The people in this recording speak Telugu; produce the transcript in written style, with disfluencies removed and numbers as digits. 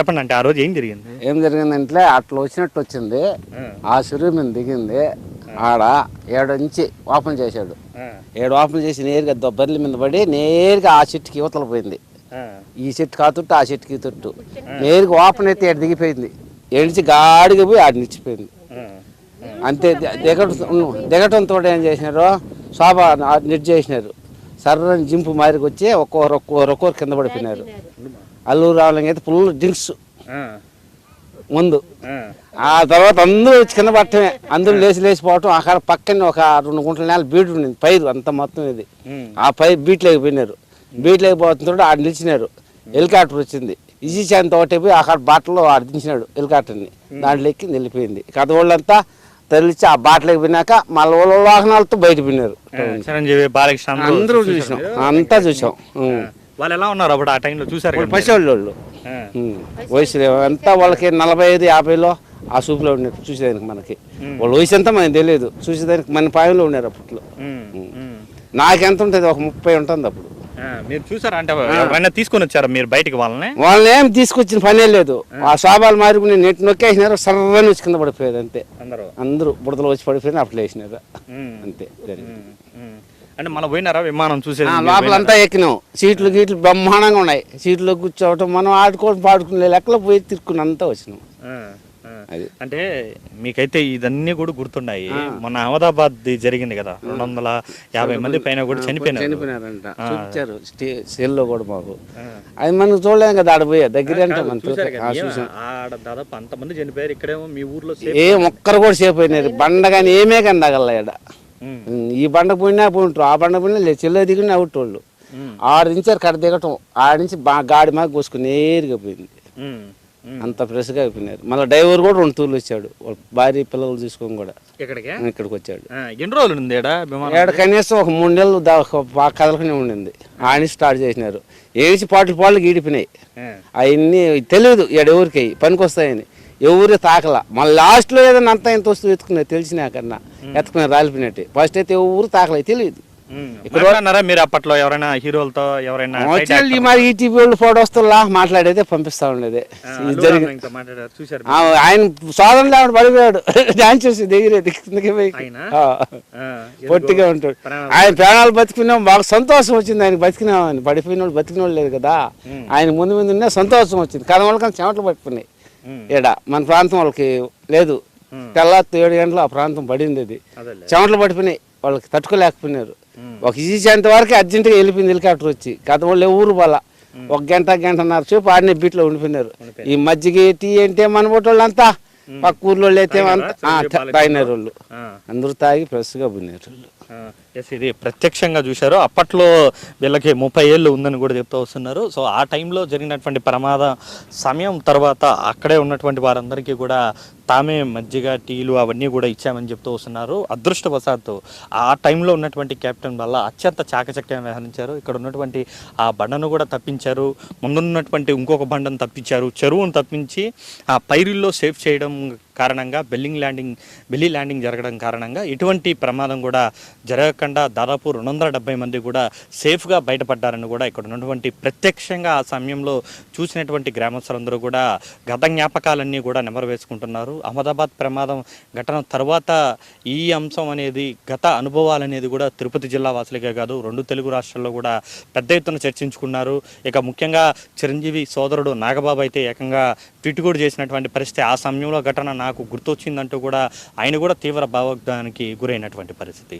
చెప్పండి అంటే ఆ రోజు ఏం జరిగింది? ఏం జరిగిందంటే అట్లా వచ్చినట్టు వచ్చింది. ఆ చెరువు మీద దిగింది. ఆడ 7 నుంచి ఓపెన్ చేశాడు. 7 ఓపెన్ చేసి నేరుగా బర్రెల మీద పడి నేరుగా ఆ చెట్టుకి యువతల పోయింది. ఈ చెట్టుకి ఆ తుట్టు, ఆ చెట్టుకి ఈ తుట్టు, నేరుగా ఓపెన్ అయితే ఏడు దిగిపోయింది. ఏడిచి గాడిగా పోయి ఆడ నిచ్చిపోయింది. అంతే. దిగటంతో ఏం చేసినారు, శోభ నెట్ చేసినారు. సర్రని జింపు మారికి వచ్చి ఒక్కొక్కరు కింద పడిపోయినారు. అల్లూరు రావడం అయితే ఫుల్ డ్రింక్స్ ముందు. ఆ తర్వాత అందరూ వచ్చి కింద పట్టమే, అందరూ లేచిపోవటం. అక్కడ పక్కన ఒక 2 గుంటల నేల బీటు ఉండింది, పైరు అంత మొత్తం ఇది. ఆ పైరు బీట్లేకపోయినారు. బీట్లేకపోతుంటే ఆడ నిలిచినారు. హెలికాప్టర్ వచ్చింది. ఇజీచాంత ఒకటి పోయి అక్కడ బాటలో ఆడ దించినాడు హెలికాప్టర్ని. దాంట్లో ఎక్కి వెళ్ళిపోయింది. కథ వాళ్ళంతా తరలిచ్చి ఆ బాటలోకి పోయినాక మళ్ళీ వాళ్ళ వాహనాలతో బయట పోయినారు. చిరంజీవి, బాలకృష్ణ అందరూ చూసాం, అంతా చూసాం. వాళ్ళు ఎలా ఉన్నారు అప్పుడు ఆ టైంలో చూసారు? పసివాళ్ళు వయసు అంతా వాళ్ళకి 45-50లో ఆ సూపులో ఉన్నారు చూసేదానికి. మనకి వాళ్ళ వయసు అంతా మనకి తెలియదు, చూసేదానికి మన పాయంలో ఉన్నారు అప్పట్లో. నాకెంత ఉంటుంది, ఒక 30 ఉంటుంది అప్పుడు. మీరు చూసారా అంటే ఎవరైనా తీసుకొని వచ్చారా మీరు బయటికి? వాళ్ళని ఏం తీసుకొచ్చిన పనే లేదు. ఆ శోభాలు మారుకుని నెట్ నొక్కేసినారు, సర్రని వచ్చి కింద పడిపోయేది అంతే. అందరూ బుడతలు వచ్చి పడిపోయినా అప్పుడు వేసినారు అంతే. అంటే మనం పోయినారా విమానం చూసే? లోపలంతా ఎక్కినాం. సీట్లు గీట్లు బ్రహ్మాండంగా ఉన్నాయి. సీట్లో కూర్చోవటం, మనం ఆడుకోవడం పాడుకునే లెక్కలో పోయి తిరుక్కుని అంతా వచ్చినాం. అంటే మీకైతే ఇదన్నీ కూడా గుర్తున్నాయి. మొన్న అహ్మదాబాద్ జరిగింది కదా, 250 మంది పైన కూడా చనిపోయినారంట. చూపించారు సెల్లో కూడా మాకు. అది మనం చూడలేం కదా, ఆడ పోయా దగ్గర దాదాపు అంతమంది చనిపోయారు. ఇక్కడేమో మీ ఊర్లో ఒక్కరు కూడా సేఫ్ అయినారు. బండ కానీ ఏమే కానీ తగల. ఈ బండ పోయినా పోయింటారు, ఆ బండ పోయినా లేదు, చెల్లె దిగిన అవుటోళ్ళు. 6 దించారు కడ దిగటం. ఆడ నుంచి గాడి మాకు కోసుకుని నేరుగా పోయింది. అంత ఫ్రెష్గా అయిపోయినారు. మళ్ళీ డ్రైవర్ కూడా 2 తూర్లు వచ్చాడు, భార్య పిల్లలు చూసుకొని కూడా ఇక్కడికి వచ్చాడు. ఎన్ని రోజులు ఉంది ఏడ కనీసం ఒక 3 నెలలు కదలకనే ఉండింది. ఆయన స్టార్ట్ చేసినారు. ఏసి పాటలు గీడిపోయినాయి. అవన్నీ తెలియదు ఎవరికి పనికి వస్తాయని, ఎవరు తాకల. మళ్ళీ లాస్ట్లో ఏదైనా అంతా ఎంత వస్తువు ఎత్తుకున్నారు తెలిసినాకన్నా ఎత్తుకున్నారు రాలిపోయినట్టు. ఫస్ట్ అయితే ఎవరు తాకలే, తెలియదు. మీరు అప్పట్లో ఎవరైనా హీరోలతో ఎవరైనా ఈటీవీ వాళ్ళు ఫోటో వస్తున్నా మాట్లాడేదే పంపిస్తా ఉండేది. ఆయన సోదరులు ఆవిడ పడిపోయాడు డాన్స్ చేసి దిగిరేది కిందకి పోయి పొట్టిగా ఉంటాడు. ఆయన ప్రాణాలు బతికినాం, బాగా సంతోషం వచ్చింది. ఆయన బతికినామని. పడిపోయిన వాళ్ళు బతికిన వాళ్ళు లేదు కదా, ఆయన ముందు ఉన్న సంతోషం వచ్చింది. కథ వాళ్ళకన్నా చెమటలు పట్టుకున్నాయి. ఈడ మన ప్రాంతం వాళ్ళకి లేదు. తెల్లారి 7 గంటలు ఆ ప్రాంతం పడింది. అది చెమటలు పడిపోయినాయి, వాళ్ళకి తట్టుకోలేకపోయినారు. ఒక ఈసేంత వరకు అర్జెంటుగా వెళ్ళిపోయింది హెలికాప్టర్ వచ్చి. కథ వాళ్ళు ఊరు వాళ్ళ 1 గంటన్నర సేపు ఆడినే బీట్లో ఉండిపోయినారు. ఈ మజ్జిగ టీ అంటే మన వాళ్ళు అంతా పక్క ఊర్లో అయితే తాగినారు వాళ్ళు. అందరూ తాగి ఫ్రెష్గా పోయినారు. ఇది ప్రత్యక్షంగా చూశారు. అప్పట్లో వీళ్ళకి 30 ఏళ్ళు ఉందని కూడా చెప్తూ వస్తున్నారు. సో ఆ టైంలో జరిగినటువంటి ప్రమాద సమయం తర్వాత అక్కడే ఉన్నటువంటి వారందరికీ కూడా తామే మజ్జిగ టీలు అవన్నీ కూడా ఇచ్చామని చెప్తూ వస్తున్నారు. అదృష్టవశాత్తు ఆ టైంలో ఉన్నటువంటి కెప్టెన్ వల్ల అత్యంత చాకచక్యం వ్యవహరించారు. ఇక్కడ ఉన్నటువంటి ఆ బండను కూడా తప్పించారు. ముందున్నటువంటి ఇంకొక బండను తప్పించారు. చెరువును తప్పించి ఆ పైరుల్లో సేఫ్ చేయడం కారణంగా బెల్లీ ల్యాండింగ్ జరగడం కారణంగా ఎటువంటి ప్రమాదం కూడా జరగకుండా దాదాపు 270 మంది కూడా సేఫ్గా బయటపడ్డారని కూడా ఇక్కడ ఉన్నటువంటి ప్రత్యక్షంగా ఆ సమయంలో చూసినటువంటి గ్రామస్తులందరూ కూడా గత జ్ఞాపకాలన్నీ కూడా నెమరు వేసుకుంటున్నారు. అహ్మదాబాద్ ప్రమాదం ఘటన తర్వాత ఈ అంశం అనేది, గత అనుభవాలు అనేది కూడా తిరుపతి జిల్లా వాసులకే కాదు 2 తెలుగు రాష్ట్రాల్లో కూడా పెద్ద ఎత్తున చర్చించుకున్నారు. ఇక ముఖ్యంగా చిరంజీవి సోదరుడు నాగబాబు అయితే ఏకంగా ట్వీట్ కూడా చేసినటువంటి పరిస్థితి. ఆ సమయంలో ఘటన నాకు గుర్తొచ్చిందంటూ కూడా ఆయన కూడా తీవ్ర భావోద్వేగానికి గురైనటువంటి పరిస్థితి.